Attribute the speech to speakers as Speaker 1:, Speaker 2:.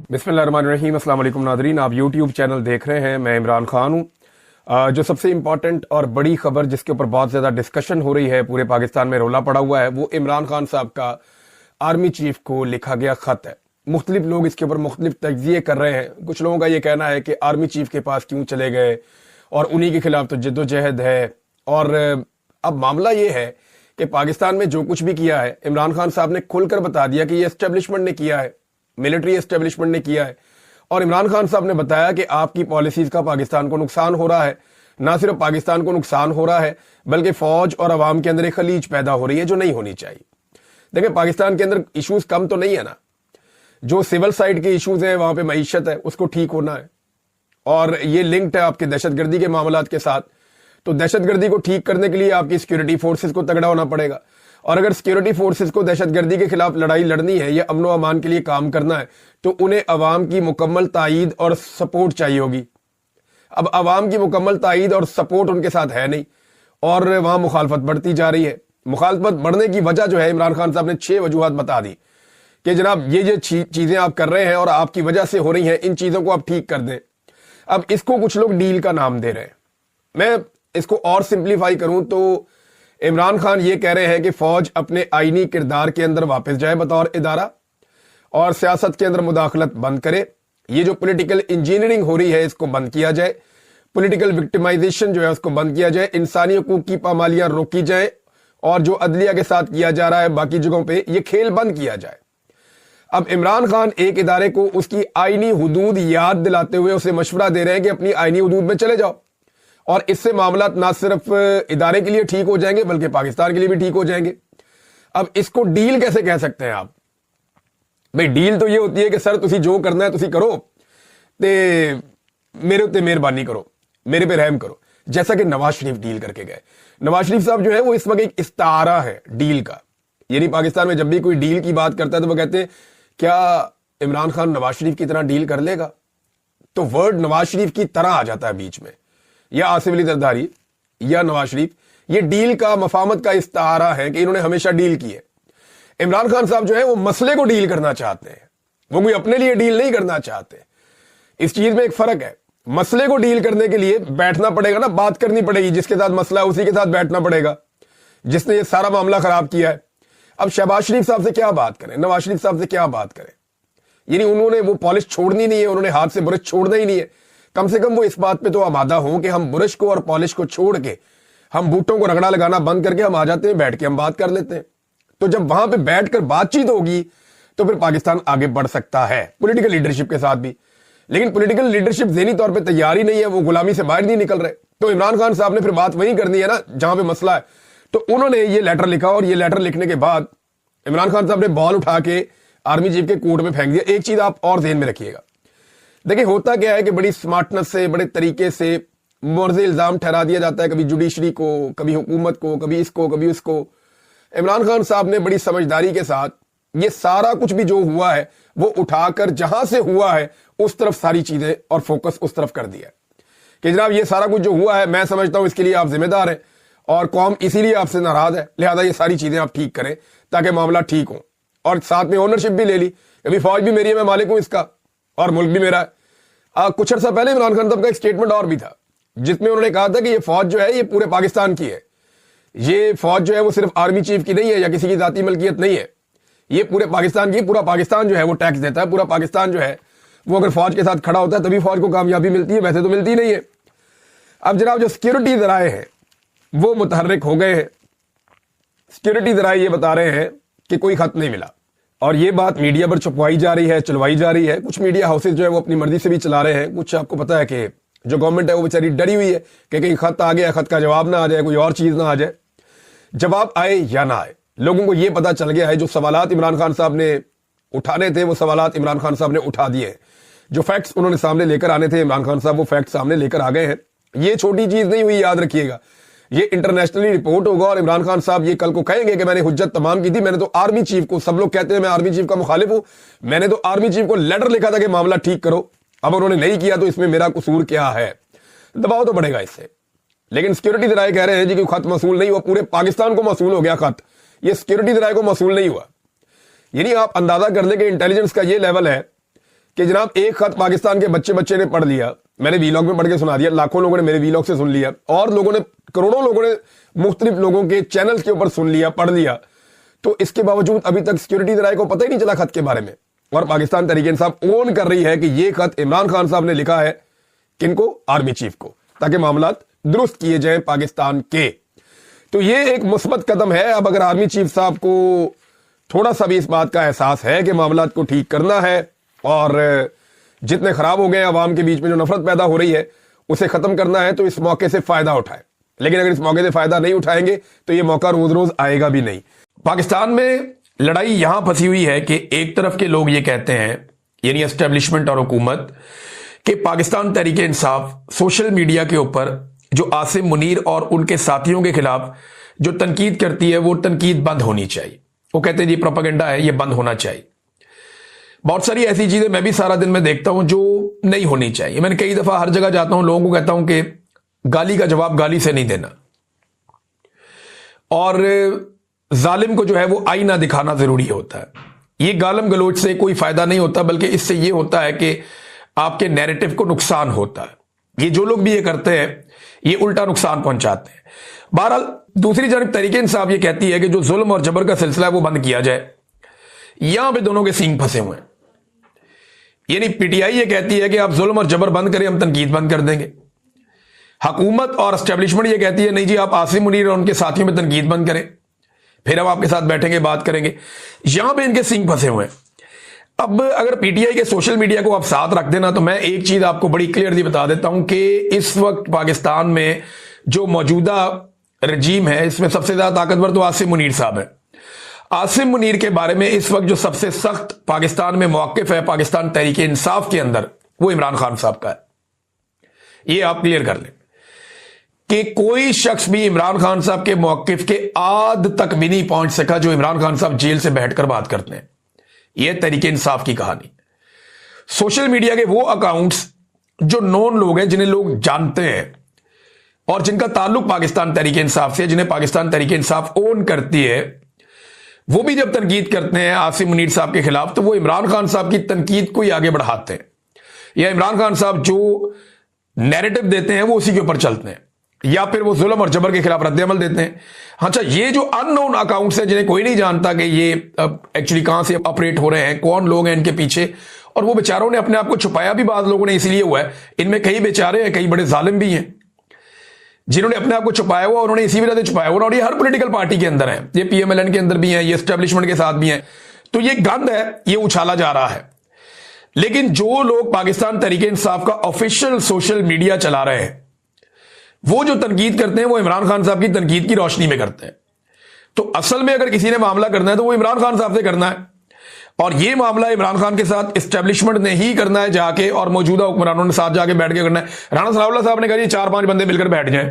Speaker 1: बिस्मिल्लाहिर्रहमानिर्रहीम। अस्सलाम वालेकुम नाज़रीन, आप यूट्यूब चैनल देख रहे हैं। मैं इमरान खान हूँ। जो सबसे इम्पॉर्टेंट और बड़ी खबर जिसके ऊपर बहुत ज़्यादा डिस्कशन हो रही है, पूरे पाकिस्तान में रोला पड़ा हुआ है, वो इमरान खान साहब का आर्मी चीफ को लिखा गया ख़त है। मुख्तलिफ लोग इसके ऊपर मुख्तलिफ तज्ज़िये कर रहे हैं। कुछ लोगों का ये कहना है कि आर्मी चीफ के पास क्यों चले गए और उन्हीं के खिलाफ तो जद्दोजहद है। और अब मामला ये है कि पाकिस्तान में जो कुछ भी किया है, इमरान खान साहब ने खुलकर बता दिया कि ये एस्टेब्लिशमेंट ने किया है, मिलिट्री एस्टेब्लिशमेंट ने किया है। और इमरान खान साहब ने बताया कि आपकी पॉलिसीज का पाकिस्तान को नुकसान हो रहा है। ना सिर्फ पाकिस्तान को नुकसान हो रहा है, बल्कि फौज और अवाम के अंदर एक खलीज पैदा हो रही है जो नहीं होनी चाहिए। देखिए, पाकिस्तान के अंदर इश्यूज कम तो नहीं है ना। जो सिविल साइड के इश्यूज हैं, वहां पे मईशत है, उसको ठीक होना है। और ये लिंक्ड है आपके दहशतगर्दी के मामलात के साथ। तो दहशतगर्दी को ठीक करने के लिए आपकी सिक्योरिटी फोर्सेस को तगड़ा होना पड़ेगा। और अगर सिक्योरिटी फोर्सेस को दहशतगर्दी के खिलाफ लड़ाई लड़नी है या अमन व अमान के लिए काम करना है, तो उन्हें अवाम की मुकम्मल तायीद और सपोर्ट चाहिए होगी। अब अवाम की मुकम्मल तायीद और सपोर्ट उनके साथ है नहीं, और वहां मुखालफत बढ़ती जा रही है। मुखालफत बढ़ने की वजह जो है, इमरान खान साहब ने 6 वजूहात बता दी कि जनाब ये चीजें आप कर रहे हैं और आपकी वजह से हो रही हैं, इन चीजों को आप ठीक कर दें। अब इसको कुछ लोग डील का नाम दे रहे हैं। मैं इसको और सिंप्लीफाई करूं तो इमरान खान ये कह रहे हैं कि फौज अपने आईनी किरदार के अंदर वापस जाए बतौर इदारा, और सियासत के अंदर मुदाखलत बंद करे। ये जो पॉलिटिकल इंजीनियरिंग हो रही है, इसको बंद किया जाए। पॉलिटिकल विक्टिमाइजेशन जो है उसको बंद किया जाए। इंसानी हकूक की पामालियां रोकी जाए, और जो अदलिया के साथ किया जा रहा है बाकी जगहों पे, ये खेल बंद किया जाए। अब इमरान खान एक इदारे को उसकी आईनी हुदूद याद दिलाते हुए उसे मशवरा दे रहे हैं कि अपनी आईनी हुदूद में चले जाओ, और इससे मामला ना सिर्फ इदारे के लिए ठीक हो जाएंगे बल्कि पाकिस्तान के लिए भी ठीक हो जाएंगे। अब इसको डील कैसे कह सकते हैं आप? भाई, डील तो ये होती है कि सर तुसी जो करना है तुसी करो, ते मेरे उत्ते मेहरबानी करो, मेरे पे रहम करो। जैसा कि नवाज शरीफ डील करके गए। नवाज शरीफ साहब जो है वो इस वक्त एक इस्तारा है डील का। यानी पाकिस्तान में जब भी कोई डील की बात करता है तो वो कहते हैं क्या इमरान खान नवाज शरीफ की तरह डील कर लेगा? तो वर्ड नवाज शरीफ की तरह आ जाता है बीच में, या आसिफ अली जरदारी या नवाज शरीफ। ये डील का मफामत का इस्तारा है कि इन्होंने हमेशा डील की है। इमरान खान साहब जो है वो मसले को डील करना चाहते हैं, वो कोई अपने लिए डील नहीं करना चाहते। इस चीज में एक फर्क है। मसले को डील करने के लिए बैठना पड़ेगा ना, बात करनी पड़ेगी। जिसके साथ मसला है उसी के साथ बैठना पड़ेगा, जिसने ये सारा मामला खराब किया है। अब शहबाज शरीफ साहब से क्या बात करें, नवाज शरीफ साहब से क्या बात करें? यानी उन्होंने वो पॉलिश छोड़नी नहीं है, उन्होंने हाथ से बुरश छोड़ना ही नहीं है। कम से कम वो इस बात पे तो आमादा हो कि हम बुरश को और पॉलिश को छोड़ के, हम बूटों को रगड़ा लगाना बंद करके हम आ जाते हैं, बैठ के हम बात कर लेते हैं। तो जब वहां पे बैठकर बातचीत होगी तो फिर पाकिस्तान आगे बढ़ सकता है, पॉलिटिकल लीडरशिप के साथ भी। लेकिन पॉलिटिकल लीडरशिप ज़हनी तौर पे तैयार ही नहीं है, वो गुलामी से बाहर नहीं निकल रहे। तो इमरान खान साहब ने फिर बात वही करनी है ना जहां पे मसला है। तो उन्होंने ये लेटर लिखा, और ये लेटर लिखने के बाद इमरान खान साहब ने बॉल उठा के आर्मी चीफ के कोर्ट में फेंक दिया। एक चीज आप और ध्यान में रखिएगा, देखिए होता क्या है कि बड़ी स्मार्टनेस से, बड़े तरीके से मुर्ज़े इल्जाम ठहरा दिया जाता है, कभी जुडिशरी को, कभी हुकूमत को, कभी इसको, कभी उसको। इमरान खान साहब ने बड़ी समझदारी के साथ ये सारा कुछ भी जो हुआ है वो उठाकर जहां से हुआ है उस तरफ सारी चीजें और फोकस उस तरफ कर दिया कि जनाब ये सारा कुछ जो हुआ है, मैं समझता हूं इसके लिए आप जिम्मेदार हैं और कौम इसीलिए आपसे नाराज है, लिहाजा ये सारी चीजें आप ठीक करें ताकि मामला ठीक हो। और साथ में ओनरशिप भी ले ली, अभी फौज भी मेरी है, मैं मालिक हूं इसका, और मुल्क भी मेरा है। कुछ अर्सा पहले इमरान खान साहब का एक स्टेटमेंट और भी था जिसमें उन्होंने कहा था कि ये फौज जो है ये पूरे पाकिस्तान की है। ये फौज जो है वो सिर्फ आर्मी चीफ की नहीं है या किसी की जाती मलकियत नहीं है, ये पूरे पाकिस्तान की। पूरा पाकिस्तान जो है वो टैक्स देता है, पूरा पाकिस्तान जो है वो अगर फौज के साथ खड़ा होता है तभी फौज को कामयाबी मिलती है, वैसे तो मिलती नहीं है। अब जनाब जो सिक्योरिटी जराए हैं वो मुतहर्रिक हो गए हैं। सिक्योरिटी जराए ये बता रहे हैं कि कोई खत नहीं मिला, और ये बात मीडिया पर छुपवाई जा रही है, चलवाई जा रही है। कुछ मीडिया हाउसेज जो है वो अपनी मर्जी से भी चला रहे हैं। कुछ आपको पता है कि जो गवर्नमेंट है वो बेचारी डरी हुई है कि कहीं खत आ गया, खत का जवाब ना आ जाए, कोई और चीज ना आ जाए। जवाब आए या ना आए, लोगों को यह पता चल गया है जो सवालात इमरान खान साहब ने उठाने थे वो सवालात इमरान खान साहब ने उठा दिए। जो फैक्ट्स उन्होंने सामने लेकर आने थे इमरान खान साहब वो फैक्ट सामने लेकर आ गए हैं। ये छोटी चीज नहीं हुई, याद रखिएगा, ये इंटरनेशनली रिपोर्ट होगा। और इमरान खान साहब ये कल को कहेंगे कि मैंने हुज्जत तमाम की थी, मैंने तो आर्मी चीफ को, सब लोग कहते हैं मैं आर्मी चीफ का मुखालिफ हूं, मैंने तो आर्मी चीफ को लेटर लिखा था कि मामला ठीक करो। अब उन्होंने नहीं किया तो इसमें मेरा कसूर क्या है? दबाव तो बढ़ेगा इससे। लेकिन सिक्योरिटी जराए कह रहे हैं जी कि खत मसूल नहीं हुआ, पूरे पाकिस्तान को मसूल हो गया खत, ये सिक्योरिटी जराए को मसूल नहीं हुआ। यानी आप अंदाजा कर लें कि इंटेलिजेंस का ये लेवल है کہ जनाब एक खत पाकिस्तान के बच्चे बच्चे ने पढ़ लिया, मैंने वीलॉग में पढ़ के सुना दिया, लाखों लोगों ने मेरे वीलॉग से सुन लिया, और लोगों ने, करोड़ों लोगों ने मुख्तलिफ लोगों के चैनल के ऊपर सुन लिया, पढ़ लिया, तो इसके बावजूद अभी तक सिक्योरिटी दराए को पता ही नहीं चला खत के बारे में। और पाकिस्तान तहरीक इंसाफ ओन कर रही है कि ये खत इमरान खान साहब ने लिखा है, किनको? आर्मी चीफ को, ताकि मामलात दुरुस्त किए जाएं पाकिस्तान के। तो ये एक मुस्बत कदम है। अब अगर आर्मी चीफ साहब को थोड़ा सा भी इस बात का एहसास है कि मामलात को ठीक करना है और जितने खराब हो गए अवाम के बीच में जो नफरत पैदा हो रही है उसे खत्म करना है, तो इस मौके से फायदा उठाए। लेकिन अगर इस मौके से फायदा नहीं उठाएंगे तो ये मौका रोज रोज आएगा भी नहीं। पाकिस्तान में लड़ाई यहां फंसी हुई है कि एक तरफ के लोग ये कहते हैं, यानी एस्टेब्लिशमेंट और हुकूमत, कि पाकिस्तान तहरीक इंसाफ सोशल मीडिया के ऊपर जो आसिम मुनीर और उनके साथियों के खिलाफ जो तनकीद करती है वो तनकीद बंद होनी चाहिए। वो कहते हैं ये प्रोपेगेंडा है, ये बंद होना चाहिए। बहुत सारी ऐसी चीजें मैं भी सारा दिन में देखता हूं जो नहीं होनी चाहिए। मैंने कई दफा हर जगह जाता हूं, लोगों को कहता हूं कि गाली का जवाब गाली से नहीं देना, और जालिम को जो है वो आईना दिखाना जरूरी होता है। ये गालम गलोच से कोई फायदा नहीं होता, बल्कि इससे ये होता है कि आपके नैरेटिव को नुकसान होता है। ये जो लोग भी ये करते हैं ये उल्टा नुकसान पहुंचाते हैं। बहरहाल दूसरी जानब तहरीक इंसाफ ये कहती है कि जो जुल्म और जबर का सिलसिला है वो बंद किया जाए। यहां पे दोनों के सींग फंसे हुए हैं। यानी पीटीआई ये कहती है कि आप जुल्म और जबर बंद करें, हम तनकीद बंद कर देंगे। हुकूमत और एस्टेब्लिशमेंट ये कहती है नहीं जी, आप आसिम मुनीर और उनके साथियों में तनकीद बंद करें, फिर हम आपके साथ बैठेंगे, बात करेंगे। यहां पे इनके सींग फंसे हुए हैं। अब अगर पीटीआई के सोशल मीडिया को आप साथ रख देना, तो मैं एक चीज आपको बड़ी क्लियरली बता देता हूं कि इस वक्त पाकिस्तान में जो मौजूदा रजीम है इसमें सबसे ज्यादा ताकतवर तो आसिम मुनीर साहब है। आसिम मुनीर के बारे में इस वक्त जो सबसे सख्त पाकिस्तान में मौकिफ है पाकिस्तान तहरीक इंसाफ के अंदर, वो इमरान खान साहब का है। ये आप क्लियर कर लें कि कोई शख्स भी इमरान खान साहब के मौकिफ के आद तक भी नहीं पहुंच सका जो इमरान खान साहब जेल से बैठकर बात करते हैं। यह तहरीक इंसाफ की कहानी। सोशल मीडिया के वो अकाउंट्स जो नॉन लोग हैं, जिन्हें लोग जानते हैं और जिनका ताल्लुक पाकिस्तान तहरीक इंसाफ से, जिन्हें पाकिस्तान तहरीक इंसाफ ओन करती है, वो भी जब तनकीद करते हैं आसिम मुनीर साहब के खिलाफ, तो वो इमरान खान साहब की तनकीद को ही आगे बढ़ाते हैं, या इमरान खान साहब जो नैरेटिव देते हैं वो उसी के ऊपर चलते हैं, या फिर वो जुल्म और जबर के खिलाफ रद्द-ए-अमल देते हैं। अच्छा, ये जो अननोन अकाउंट्स हैं जिन्हें कोई नहीं जानता कि ये एक्चुअली कहां से ऑपरेट हो रहे हैं, कौन लोग हैं इनके पीछे, और वो बेचारों ने अपने आप को छुपाया भी बात लोगों ने इसलिए हुआ है। इनमें कई बेचारे हैं, कई बड़े जालिम भी हैं जिन्होंने अपने आप को छुपाया हुआ, उन्होंने इसी वजह से छुपाया हुआ, और ये हर पॉलिटिकल पार्टी के अंदर है, ये पीएमएलएन के अंदर भी है, ये एस्टेब्लिशमेंट के साथ भी है। तो ये गंद है, ये उछाला जा रहा है। लेकिन जो लोग पाकिस्तान तहरीक इंसाफ का ऑफिशियल सोशल मीडिया चला रहे हैं, वो जो तनकीद करते हैं वो इमरान खान साहब की तनकीद की रोशनी में करते हैं। तो असल में अगर किसी ने मामला करना है तो वो इमरान खान साहब से करना है, और ये मामला इमरान खान के साथ एस्टेब्लिशमेंट ने ही करना है जाके, और मौजूदा हुक्मरानों ने साथ जाके बैठ के करना है। राणा सनाउल्लाह साहब ने कहा 4-5 बंदे मिलकर बैठ जाएं,